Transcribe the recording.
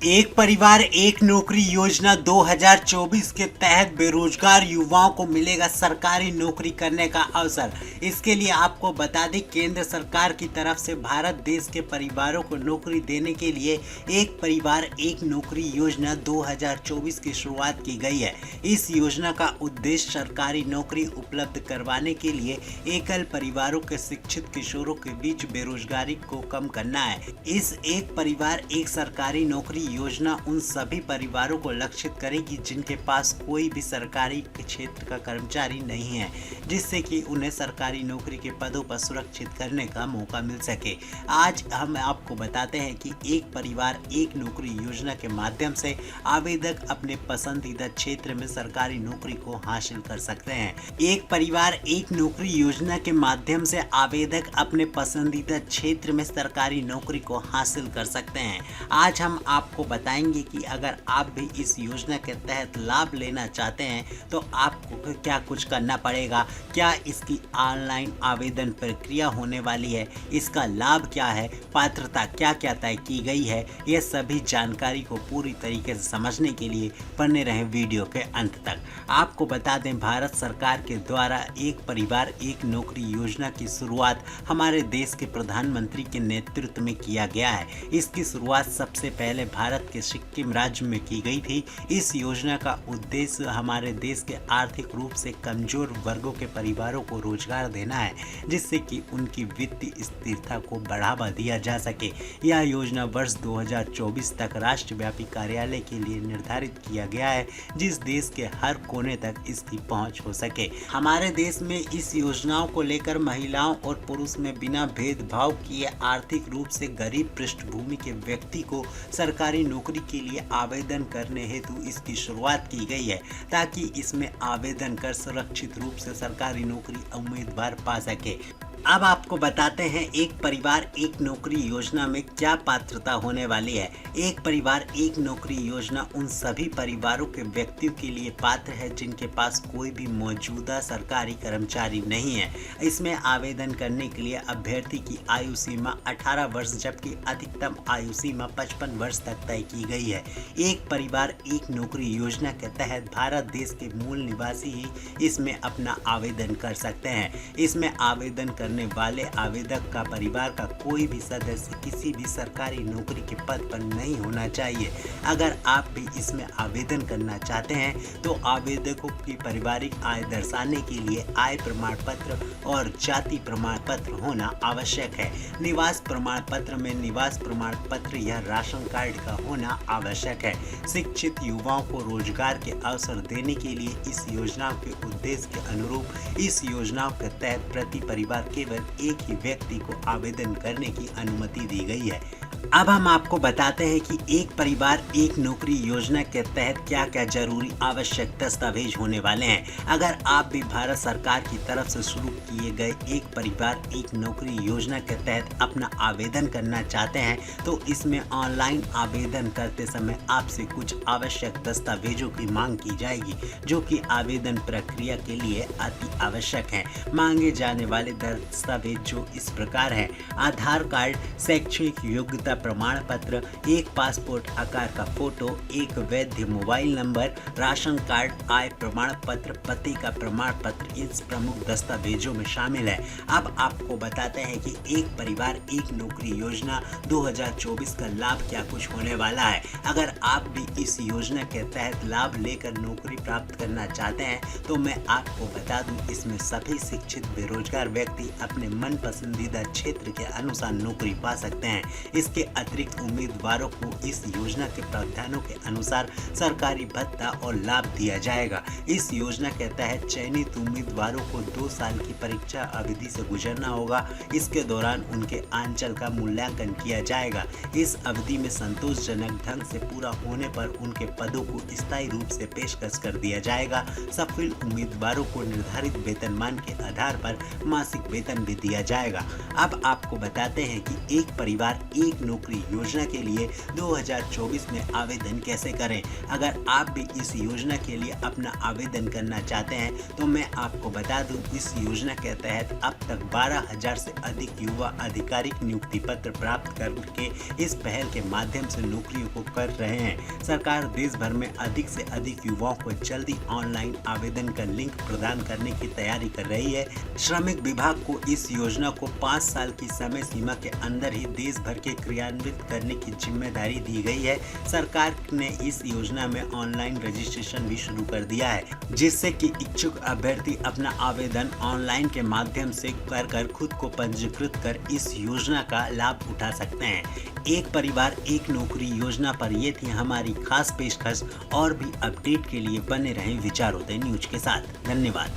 एक परिवार एक नौकरी योजना 2024 के तहत बेरोजगार युवाओं को मिलेगा सरकारी नौकरी करने का अवसर। इसके लिए आपको बता दें, केंद्र सरकार की तरफ से भारत देश के परिवारों को नौकरी देने के लिए एक परिवार एक नौकरी योजना 2024 की शुरुआत की गई है। इस योजना का उद्देश्य सरकारी नौकरी उपलब्ध करवाने के लिए एकल परिवारों के शिक्षित किशोरों के बीच बेरोजगारी को कम करना है। इस एक परिवार एक सरकारी नौकरी योजना उन सभी परिवारों को लक्षित करेगी जिनके पास कोई भी सरकारी क्षेत्र का कर्मचारी नहीं है, जिससे कि उन्हें सरकारी नौकरी के पदों पर सुरक्षित करने का मौका मिल सके। आज हम आपको बताते हैं कि एक परिवार एक नौकरी योजना के माध्यम से आवेदक अपने पसंदीदा क्षेत्र में सरकारी नौकरी को हासिल कर सकते हैं। एक परिवार एक नौकरी योजना के माध्यम से आवेदक अपने पसंदीदा क्षेत्र में सरकारी नौकरी को हासिल कर सकते हैं। आज हम आपको बताएंगे कि अगर आप भी इस योजना के तहत लाभ लेना चाहते हैं तो आपको क्या कुछ करना पड़ेगा, क्या इसकी ऑनलाइन आवेदन प्रक्रिया होने वाली है, इसका लाभ क्या है, पात्रता क्या क्या तय की गई है। ये सभी जानकारी को पूरी तरीके से समझने के लिए बने रहें वीडियो के अंत तक। आपको बता दें, भारत सरकार के द्वारा एक परिवार एक नौकरी योजना की शुरुआत हमारे देश के प्रधानमंत्री के नेतृत्व में किया गया है। इसकी शुरुआत सबसे पहले भारत के सिक्किम राज्य में की गई थी। इस योजना का उद्देश्य हमारे देश के आर्थिक रूप से कमजोर वर्गों के परिवारों को रोजगार देना है, जिससे कि उनकी वित्तीय स्थिरता को बढ़ावा दिया जा सके। यह योजना वर्ष 2024 तक राष्ट्रव्यापी कार्यालय के लिए निर्धारित किया गया है, जिस देश के हर कोने तक इसकी पहुंच हो सके। हमारे देश में इस योजनाओं को लेकर महिलाओं और पुरुष में बिना भेदभाव किए आर्थिक रूप से गरीब पृष्ठभूमि के व्यक्ति को सरकारी नौकरी के लिए आवेदन करने हेतु इसकी शुरुआत की गई है, ताकि इसमें आवेदन कर सुरक्षित रूप से सरकारी नौकरी उम्मीदवार पा सके। अब आपको बताते हैं एक परिवार एक नौकरी योजना में क्या पात्रता होने वाली है। एक परिवार एक नौकरी योजना उन सभी परिवारों के व्यक्तियों के लिए पात्र है जिनके पास कोई भी मौजूदा सरकारी कर्मचारी नहीं है। इसमें आवेदन करने के लिए अभ्यर्थी की आयु सीमा 18 वर्ष जबकि अधिकतम आयु सीमा 55 वर्ष तक तय की गई है। एक परिवार एक नौकरी योजना के तहत भारत देश के मूल निवासी ही इसमें अपना आवेदन कर सकते हैं। इसमें आवेदन करने वाले आवेदक का परिवार का कोई भी सदस्य किसी भी सरकारी नौकरी के पद पर नहीं होना चाहिए। अगर आप भी इसमें आवेदन करना चाहते हैं तो आवेदकों की पारिवारिक आय दर्शाने के लिए आय प्रमाण पत्र और जाति प्रमाण पत्र होना आवश्यक है। निवास प्रमाण पत्र में निवास प्रमाण पत्र या राशन कार्ड का होना आवश्यक है। शिक्षित युवाओं को रोजगार के अवसर देने के लिए इस योजना के उद्देश्य के अनुरूप इस योजना के तहत प्रति परिवार केवल एक ही व्यक्ति को आवेदन करने की अनुमति दी गई है। अब हम आपको बताते हैं कि एक परिवार एक नौकरी योजना के तहत क्या क्या जरूरी आवश्यक दस्तावेज होने वाले हैं। अगर आप भी भारत सरकार की तरफ से शुरू किए गए एक परिवार एक नौकरी योजना के तहत अपना आवेदन करना चाहते हैं तो इसमें ऑनलाइन आवेदन करते समय आपसे कुछ आवश्यक दस्तावेजों की मांग की जाएगी, जो कि आवेदन प्रक्रिया के लिए अति आवश्यक है। मांगे जाने वाले दस्तावेज जो इस प्रकार हैं: आधार कार्ड, शैक्षणिक योग्यता प्रमाण पत्र, एक पासपोर्ट आकार का फोटो, एक वैध मोबाइल नंबर, राशन कार्ड, आय प्रमाण पत्र, पति का प्रमाण पत्र इस प्रमुख दस्तावेजों में शामिल है। अब आपको बताते हैं कि एक परिवार एक नौकरी योजना 2024 का लाभ क्या कुछ होने वाला है। अगर आप भी इस योजना के तहत लाभ लेकर नौकरी प्राप्त करना चाहते हैं तो मैं आपको बता दूं, इसमें सभी शिक्षित बेरोजगार व्यक्ति अपने मन पसंदीदा क्षेत्र के अनुसार नौकरी पा सकते हैं। इसके अतिरिक्त उम्मीदवारों को इस योजना के प्रावधानों के अनुसार सरकारी भत्ता और लाभ दिया जाएगा। इस योजना के तहत चयनित उम्मीदवारों को 2 साल की परीक्षा अवधि से गुजरना होगा। इसके दौरान उनके आंचल का मूल्यांकन किया जाएगा। इस अवधि में संतोषजनक ढंग से पूरा होने पर उनके पदों को स्थायी रूप से पेशकश कर दिया जाएगा। सफल उम्मीदवारों को निर्धारित वेतनमान के आधार पर मासिक वेतन भी दिया जाएगा। अब आपको बताते हैं कि एक परिवार एक नौकरी योजना के लिए 2024 में आवेदन कैसे करें। अगर आप भी इस योजना के लिए अपना आवेदन करना चाहते हैं तो मैं आपको बता दूं, इस योजना के तहत अब तक 12,000 से अधिक युवा आधिकारिक नियुक्ति पत्र प्राप्त करके इस पहल के माध्यम से नौकरियों को कर रहे हैं। सरकार देश भर में अधिक से अधिक युवाओं को जल्दी ऑनलाइन आवेदन का लिंक प्रदान करने की तैयारी कर रही है। श्रमिक विभाग को इस योजना को 5 साल की समय सीमा के अंदर ही देश भर के क्रियान्वित करने की जिम्मेदारी दी गई है। सरकार ने इस योजना में ऑनलाइन रजिस्ट्रेशन भी शुरू कर दिया है, जिससे कि इच्छुक अभ्यर्थी अपना आवेदन ऑनलाइन के माध्यम से कर खुद को पंजीकृत कर इस योजना का लाभ उठा सकते हैं। एक परिवार एक नौकरी योजना पर ये थी हमारी खास पेशकश। और भी अपडेट के लिए बने रहें विचारोदय न्यूज के साथ। धन्यवाद।